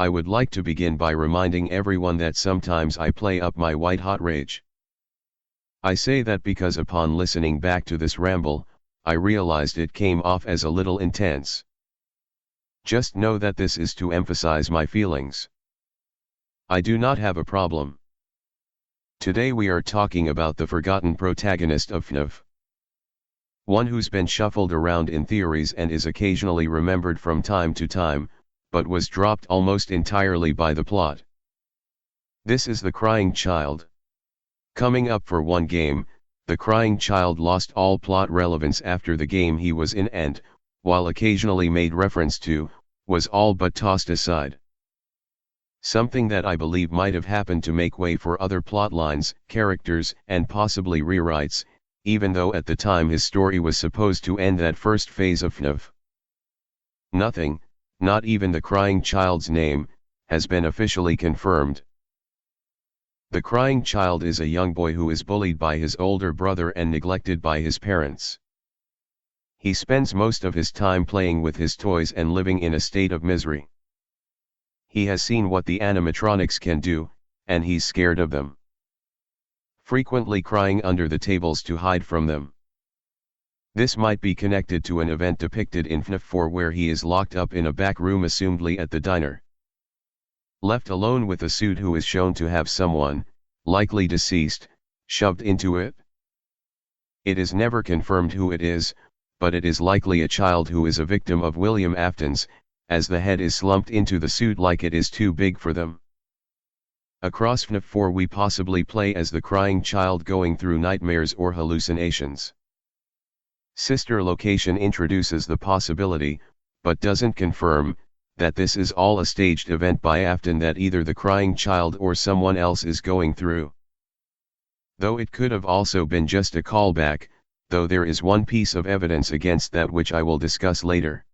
I would like to begin by reminding everyone that sometimes I play up my white-hot rage. I say that because upon listening back to this ramble, I realized it came off as a little intense. Just know that this is to emphasize my feelings. I do not have a problem. Today we are talking about the forgotten protagonist of Fnaf. One who's been shuffled around in theories and is occasionally remembered from time to time, but was dropped almost entirely by the plot. This is the Crying Child. Coming up for one game, the Crying Child lost all plot relevance after the game he was in and, while occasionally made reference to, was all but tossed aside. Something that I believe might have happened to make way for other plotlines, characters, and possibly rewrites, even though at the time his story was supposed to end that first phase of Fnaf. Nothing, not even the Crying Child's name, has been officially confirmed. The Crying Child is a young boy who is bullied by his older brother and neglected by his parents. He spends most of his time playing with his toys and living in a state of misery. He has seen what the animatronics can do, and he's scared of them. Frequently crying under the tables to hide from them. This might be connected to an event depicted in Fnaf 4 where he is locked up in a back room, assumedly at the diner. Left alone with a suit who is shown to have someone, likely deceased, shoved into it. It is never confirmed who it is, but it is likely a child who is a victim of William Afton's, as the head is slumped into the suit like it is too big for them. Across Fnaf 4 we possibly play as the Crying Child going through nightmares or hallucinations. Sister Location introduces the possibility, but doesn't confirm, that this is all a staged event by Afton that either the Crying Child or someone else is going through. Though it could have also been just a callback, though there is one piece of evidence against that which I will discuss later.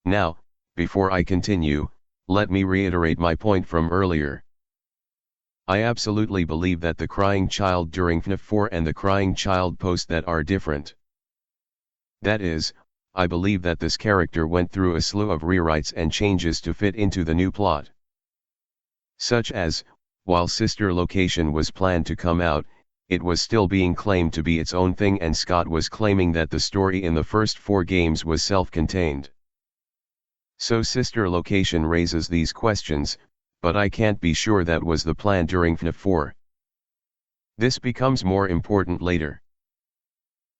Now, before I continue, let me reiterate my point from earlier. I absolutely believe that the Crying Child during Fnaf 4 and the Crying Child post that are different. That is, I believe that this character went through a slew of rewrites and changes to fit into the new plot. Such as, while Sister Location was planned to come out, it was still being claimed to be its own thing, and Scott was claiming that the story in the first 4 games was self-contained. So Sister Location raises these questions, but I can't be sure that was the plan during Fnaf 4. This becomes more important later.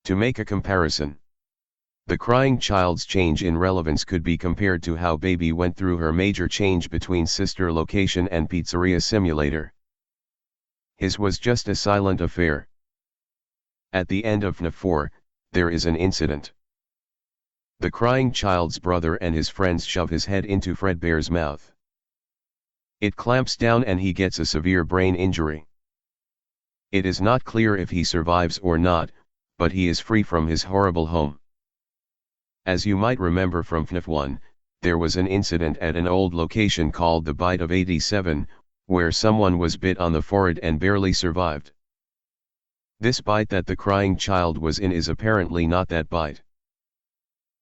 To make a comparison, the Crying Child's change in relevance could be compared to how Baby went through her major change between Sister Location and Pizzeria Simulator. His was just a silent affair. At the end of Fnaf 4, there is an incident. The Crying Child's brother and his friends shove his head into Fredbear's mouth. It clamps down and he gets a severe brain injury. It is not clear if he survives or not, but he is free from his horrible home. As you might remember from Fnaf 1, there was an incident at an old location called the Bite of 87, where someone was bit on the forehead and barely survived. This bite that the Crying Child was in is apparently not that bite.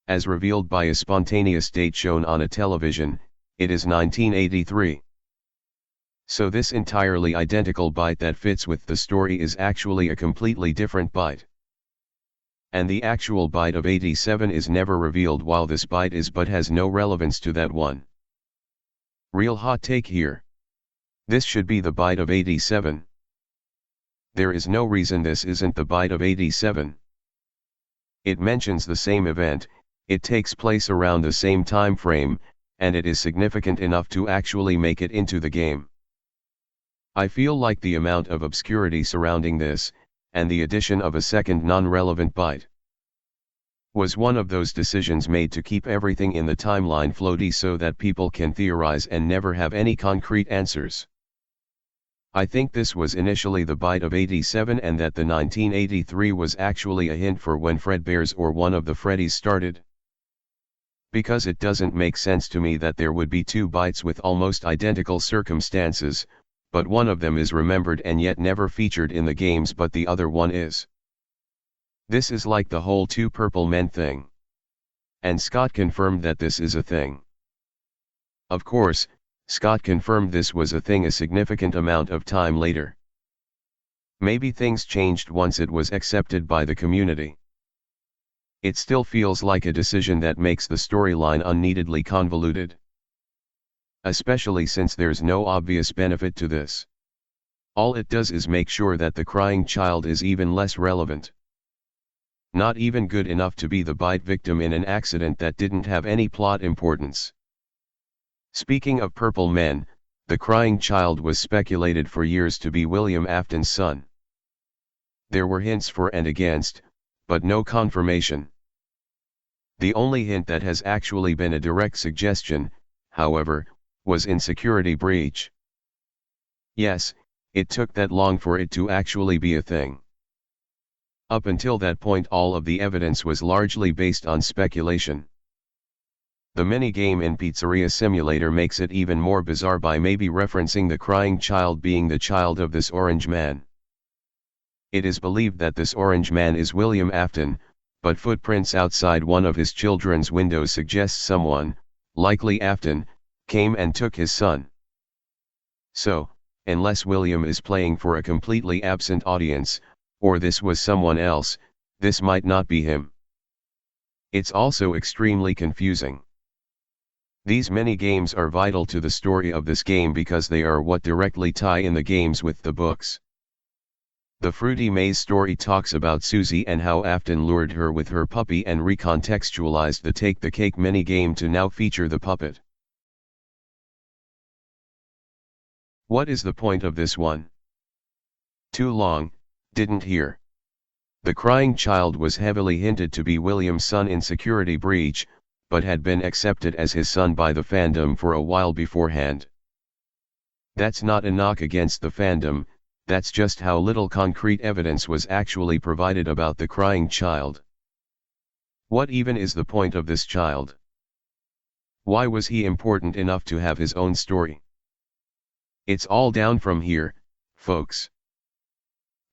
As revealed by a spontaneous date shown on a television, it is 1983. So this entirely identical bite that fits with the story is actually a completely different bite. And the actual bite of 87 is never revealed, while this bite is but has no relevance to that one. Real hot take here. This should be the bite of 87. There is no reason this isn't the bite of 87. It mentions the same event, it takes place around the same time frame, and it is significant enough to actually make it into the game. I feel like the amount of obscurity surrounding this, and the addition of a second non-relevant bite, was one of those decisions made to keep everything in the timeline floaty so that people can theorize and never have any concrete answers. I think this was initially the bite of 87 and that the 1983 was actually a hint for when Fredbear's or one of the Freddys started. Because it doesn't make sense to me that there would be 2 bites with almost identical circumstances, but one of them is remembered and yet never featured in the games but the other one is. This is like the whole 2 purple men thing. And Scott confirmed that this is a thing. Of course, Scott confirmed this was a thing a significant amount of time later. Maybe things changed once it was accepted by the community. It still feels like a decision that makes the storyline unneededly convoluted. Especially since there's no obvious benefit to this. All it does is make sure that the crying child is even less relevant. Not even good enough to be the bite victim in an accident that didn't have any plot importance. Speaking of purple men, the crying child was speculated for years to be William Afton's son. There were hints for and against, but no confirmation. The only hint that has actually been a direct suggestion, however, was in security breach. Yes, it took that long for it to actually be a thing. Up until that point all of the evidence was largely based on speculation. The minigame in Pizzeria Simulator makes it even more bizarre by maybe referencing the crying child being the child of this orange man. It is believed that this orange man is William Afton, but footprints outside one of his children's windows suggest someone, likely Afton, came and took his son. So, unless William is playing for a completely absent audience, or this was someone else, this might not be him. It's also extremely confusing. These mini-games are vital to the story of this game because they are what directly tie in the games with the books. The Fruity Maze story talks about Susie and how Afton lured her with her puppy and recontextualized the Take the Cake mini-game to now feature the puppet. What is the point of this one? Too long, didn't hear. The crying child was heavily hinted to be William's son in Security Breach, but had been accepted as his son by the fandom for a while beforehand. That's not a knock against the fandom, that's just how little concrete evidence was actually provided about the crying child. What even is the point of this child? Why was he important enough to have his own story? It's all down from here, folks.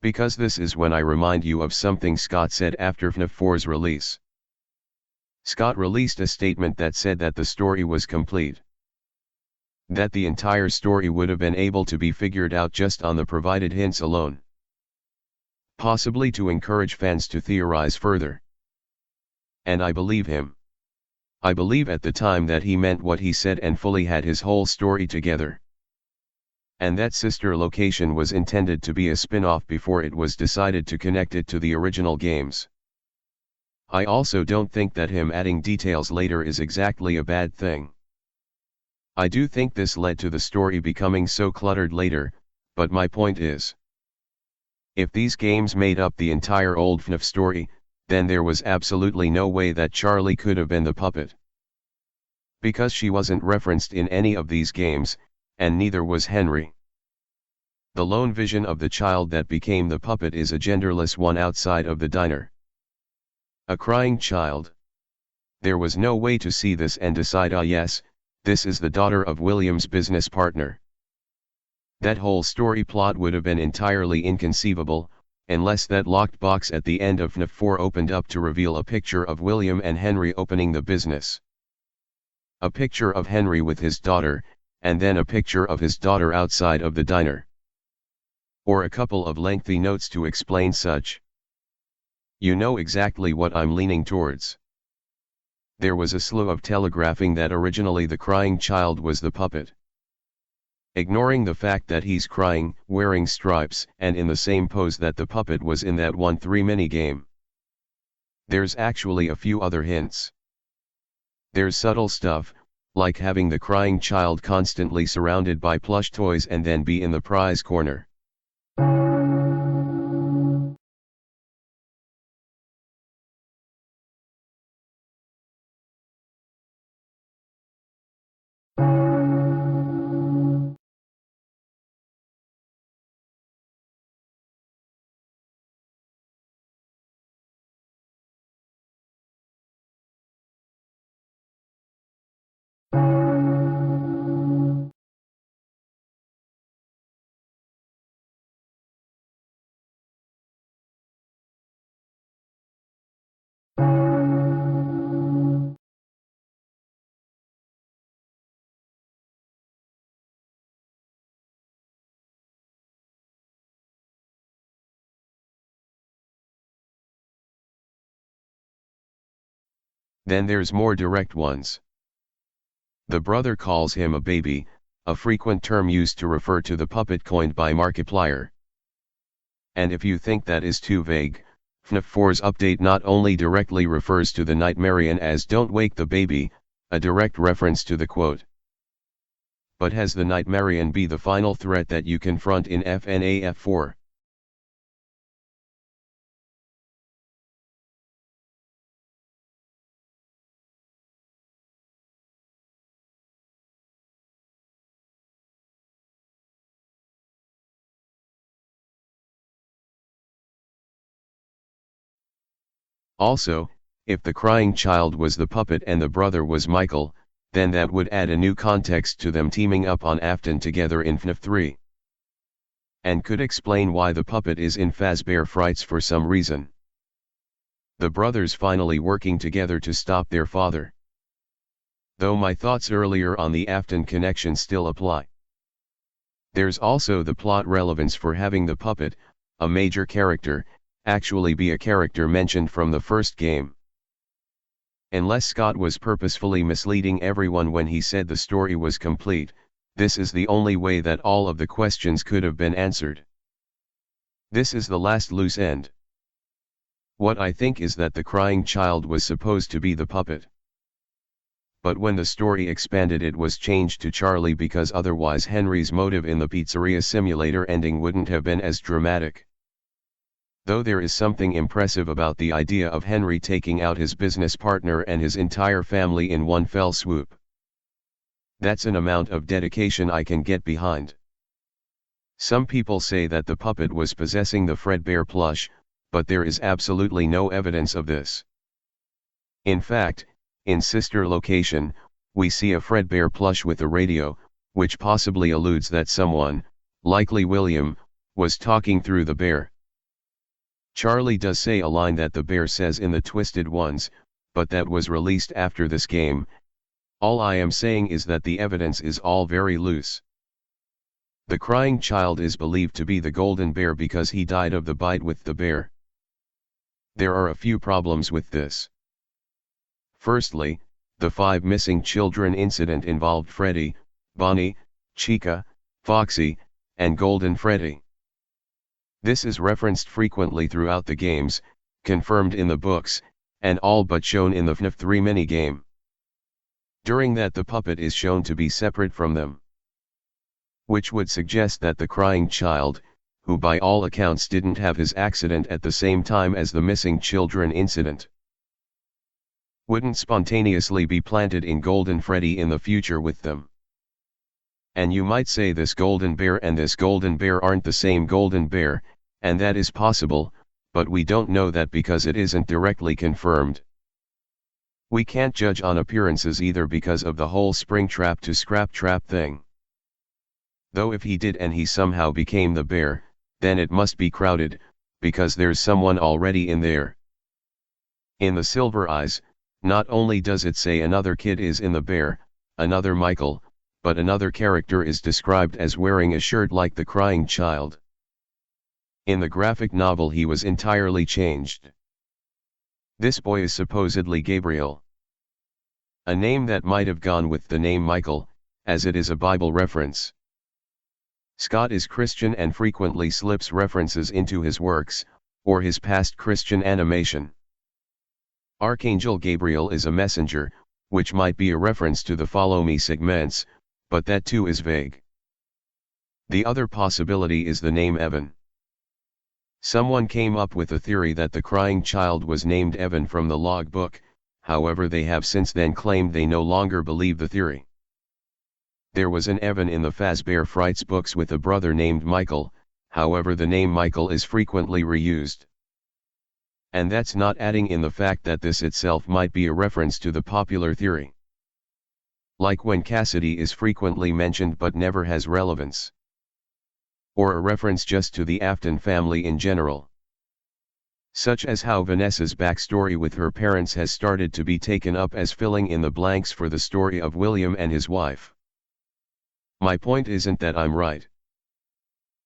Because this is when I remind you of something Scott said after Fnaf 4's release. Scott released a statement that said that the story was complete. That the entire story would have been able to be figured out just on the provided hints alone. Possibly to encourage fans to theorize further. And I believe him. I believe at the time that he meant what he said and fully had his whole story together. And that sister location was intended to be a spin-off before it was decided to connect it to the original games. I also don't think that him adding details later is exactly a bad thing. I do think this led to the story becoming so cluttered later, but my point is, if these games made up the entire old Fnaf story, then there was absolutely no way that Charlie could have been the puppet. Because she wasn't referenced in any of these games, and neither was Henry. The lone vision of the child that became the puppet is a genderless one outside of the diner. A crying child. There was no way to see this and decide, ah yes, this is the daughter of William's business partner. That whole story plot would have been entirely inconceivable, unless that locked box at the end of Fnaf 4 opened up to reveal a picture of William and Henry opening the business. A picture of Henry with his daughter, and then a picture of his daughter outside of the diner. Or a couple of lengthy notes to explain such. You know exactly what I'm leaning towards. There was a slew of telegraphing that originally the crying child was the puppet. Ignoring the fact that he's crying, wearing stripes, and in the same pose that the puppet was in that 1-3 minigame. There's actually a few other hints. There's subtle stuff, like having the crying child constantly surrounded by plush toys and then be in the prize corner. Then there's more direct ones. The brother calls him a baby, a frequent term used to refer to the puppet coined by Markiplier. And if you think that is too vague, Fnaf 4's update not only directly refers to the Nightmarian as "Don't wake the baby," a direct reference to the quote, but has the Nightmarian be the final threat that you confront in Fnaf 4. Also, if the crying child was the puppet and the brother was Michael, then that would add a new context to them teaming up on Afton together in Fnaf 3. And could explain why the puppet is in Fazbear Frights for some reason. The brothers finally working together to stop their father. Though my thoughts earlier on the Afton connection still apply. There's also the plot relevance for having the puppet, a major character, actually be a character mentioned from the first game. Unless Scott was purposefully misleading everyone when he said the story was complete, this is the only way that all of the questions could have been answered. This is the last loose end. What I think is that the crying child was supposed to be the puppet. But when the story expanded, it was changed to Charlie because otherwise Henry's motive in the pizzeria simulator ending wouldn't have been as dramatic. Though there is something impressive about the idea of Henry taking out his business partner and his entire family in one fell swoop. That's an amount of dedication I can get behind. Some people say that the puppet was possessing the Fredbear plush, but there is absolutely no evidence of this. In fact, in sister location, we see a Fredbear plush with a radio, which possibly alludes that someone, likely William, was talking through the bear. Charlie does say a line that the bear says in the Twisted Ones, but that was released after this game. All I am saying is that the evidence is all very loose. The crying child is believed to be the golden bear because he died of the bite with the bear. There are a few problems with this. Firstly, the 5 missing children incident involved Freddy, Bonnie, Chica, Foxy, and Golden Freddy. This is referenced frequently throughout the games, confirmed in the books, and all but shown in the Fnaf 3 minigame. During that the puppet is shown to be separate from them. Which would suggest that the crying child, who by all accounts didn't have his accident at the same time as the missing children incident, wouldn't spontaneously be planted in Golden Freddy in the future with them. And you might say this golden bear and this golden bear aren't the same golden bear, and that is possible, but we don't know that because it isn't directly confirmed. We can't judge on appearances either because of the whole Springtrap to Scrap Trap thing. Though if he did and he somehow became the bear, then it must be crowded, because there's someone already in there. In the Silver Eyes, not only does it say another kid is in the bear, another Michael, but another character is described as wearing a shirt like the crying child. In the graphic novel he was entirely changed. This boy is supposedly Gabriel. A name that might have gone with the name Michael, as it is a Bible reference. Scott is Christian and frequently slips references into his works, or his past Christian animation. Archangel Gabriel is a messenger, which might be a reference to the Follow Me segments, but that too is vague. The other possibility is the name Evan. Someone came up with a theory that the crying child was named Evan from the logbook, however they have since then claimed they no longer believe the theory. There was an Evan in the Fazbear Frights books with a brother named Michael, however the name Michael is frequently reused. And that's not adding in the fact that this itself might be a reference to the popular theory. Like when Cassidy is frequently mentioned but never has relevance. Or a reference just to the Afton family in general. Such as how Vanessa's backstory with her parents has started to be taken up as filling in the blanks for the story of William and his wife. My point isn't that I'm right.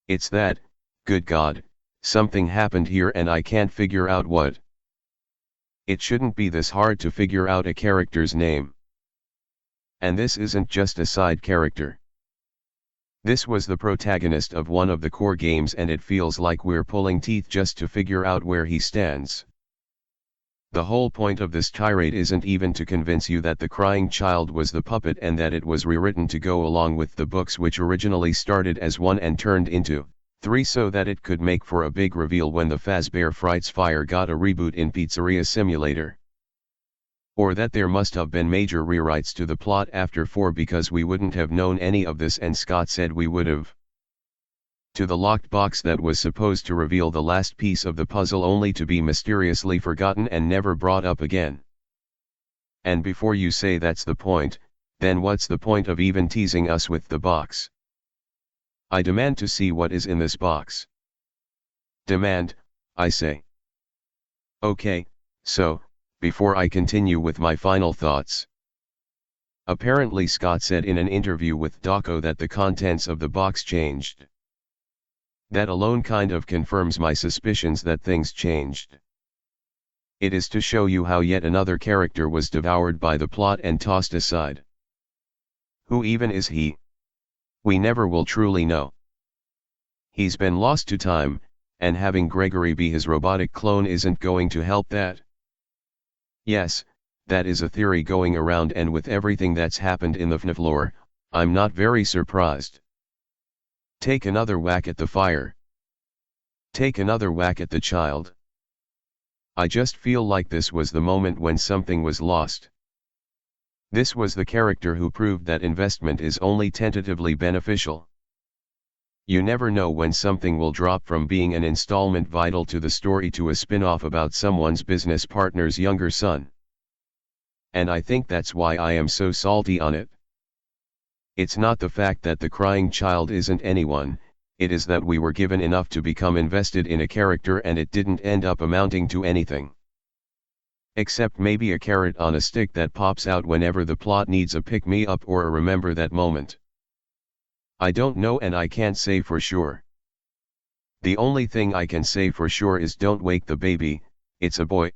It's that, good God, something happened here and I can't figure out what. It shouldn't be this hard to figure out a character's name. And this isn't just a side character. This was the protagonist of one of the core games, and it feels like we're pulling teeth just to figure out where he stands. The whole point of this tirade isn't even to convince you that the crying child was the puppet and that it was rewritten to go along with the books, which originally started as 1 and turned into 3 so that it could make for a big reveal when the Fazbear Frights Fire got a reboot in Pizzeria Simulator. Or that there must have been major rewrites to the plot after 4 because we wouldn't have known any of this and Scott said we would have. To the locked box that was supposed to reveal the last piece of the puzzle only to be mysteriously forgotten and never brought up again. And before you say that's the point, then what's the point of even teasing us with the box? I demand to see what is in this box. Demand, I say. Okay, so, before I continue with my final thoughts. Apparently Scott said in an interview with Doco that the contents of the box changed. That alone kind of confirms my suspicions that things changed. It is to show you how yet another character was devoured by the plot and tossed aside. Who even is he? We never will truly know. He's been lost to time, and having Gregory be his robotic clone isn't going to help that. Yes, that is a theory going around, and with everything that's happened in the Fnaf lore, I'm not very surprised. Take another whack at the fire. Take another whack at the child. I just feel like this was the moment when something was lost. This was the character who proved that investment is only tentatively beneficial. You never know when something will drop from being an installment vital to the story to a spin-off about someone's business partner's younger son. And I think that's why I am so salty on it. It's not the fact that the crying child isn't anyone, it is that we were given enough to become invested in a character and it didn't end up amounting to anything. Except maybe a carrot on a stick that pops out whenever the plot needs a pick-me-up or a remember that moment. I don't know, and I can't say for sure. The only thing I can say for sure is don't wake the baby, it's a boy.